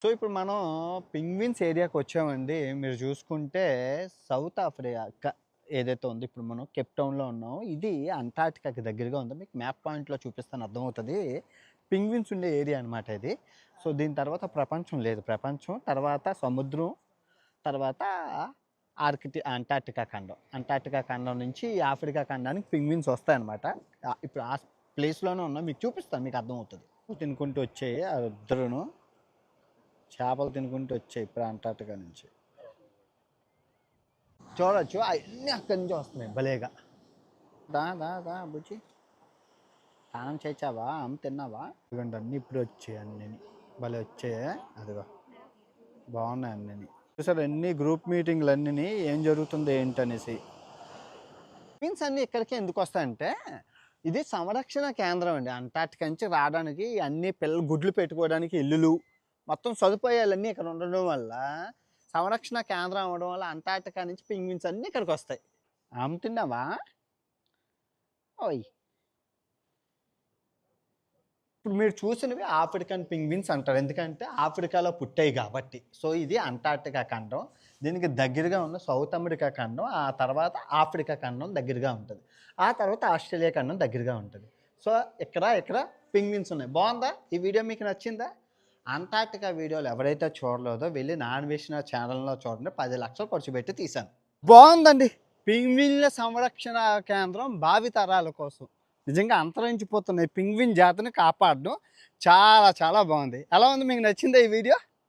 So ఇప్పుడు మనం పింగ్విన్స్ ఏరియాకి వచ్చామండి. మీరు చూసుకుంటే సౌత్ ఆఫ్రికా ఏదైతే ఉందో ఇప్పుడు మనం కేప్ టౌన్‌లో ఉన్నాం. ఇది అంటార్టికాకి దగ్గరగా ఉంది. మీకు మ్యాప్ పాయింట్‌లో చూపిస్తాను అర్థమవుతది. పింగ్విన్స్ ఉండే ఏరియా అనమాట ఇది. సో దీని తర్వాత ప్రపంచం లేదు. ప్రపంచం తర్వాత సముద్రం, తర్వాత అంటార్టికా ఖండం. అంటార్టికా ఖండం నుంచి ఆఫ్రికా ఖండానికి పింగ్విన్స్ వస్తాయన్నమాట. ఇప్పుడు ఆ ప్లేస్‌లోనే ఉన్నాం. మీకు చూపిస్తాను మీకు అర్థమవుతది. తినుకుంటూ వచ్చాయి ఆ ఇద్దరును. చేపలు తినుకుంటూ వచ్చాయి ఇప్పుడు అంటార్టికా నుంచి. చూడొచ్చు అవన్నీ అక్కడి నుంచి వస్తున్నాయి భలేగా. దా దా దా బుజ్జి స్నానం చేసావా అమ్మ తిన్నావా ఇదిగోండి అన్నీ ఇప్పుడు వచ్చాయి అన్నీ భలే వచ్చాయి. అదిగో బాగున్నాయి అన్నీ చూసారు ఎన్ని గ్రూప్ మీటింగ్లు అన్నీ ఏం జరుగుతుందో ఏంటనేసి. మీన్స్ అన్నీ ఇక్కడికి ఎందుకు వస్తాయంటే ఇది సంరక్షణ కేంద్రం అండి. అంటార్టికా నుంచి రావడానికి అన్ని పిల్లలు గుడ్లు పెట్టుకోవడానికి ఇల్లులు మొత్తం సదుపాయాలన్నీ ఇక్కడ ఉండడం వల్ల సంరక్షణ కేంద్రం అవ్వడం వల్ల అంటార్టికా నుంచి పింగ్విన్స్ అన్నీ ఇక్కడికి వస్తాయి. అమ్ముతున్నావా ఓయ్. ఇప్పుడు మీరు చూసినవి ఆఫ్రికన్ పింగ్విన్స్ అంటారు ఎందుకంటే ఆఫ్రికాలో పుట్టాయి కాబట్టి. సో ఇది అంటార్టికా ఖండం. దీనికి దగ్గరగా ఉన్న సౌత్ అమెరికా ఖండం, ఆ తర్వాత ఆఫ్రికా ఖండం దగ్గరగా ఉంటుంది. ఆ తర్వాత ఆస్ట్రేలియా ఖండం దగ్గరగా ఉంటుంది. సో ఇక్కడ పింగ్విన్స్ ఉన్నాయి. బాగుందా ఈ వీడియో? మీకు నచ్చిందా? అంటార్టికా వీడియోలు ఎవరైతే చూడలేదో వెళ్ళి నాన్ వేసిన ఛానల్లో చూడండి. 10 లక్షలు ఖర్చు పెట్టి తీశాను. బాగుందండి. పింగ్విన్ల సంరక్షణ కేంద్రం భావితరాల కోసం. నిజంగా అంతరించిపోతున్న ఈ పింగ్విన్ జాతిని కాపాడడం చాలా చాలా బాగుంది. ఎలా ఉంది? మీకు నచ్చిందా ఈ వీడియో?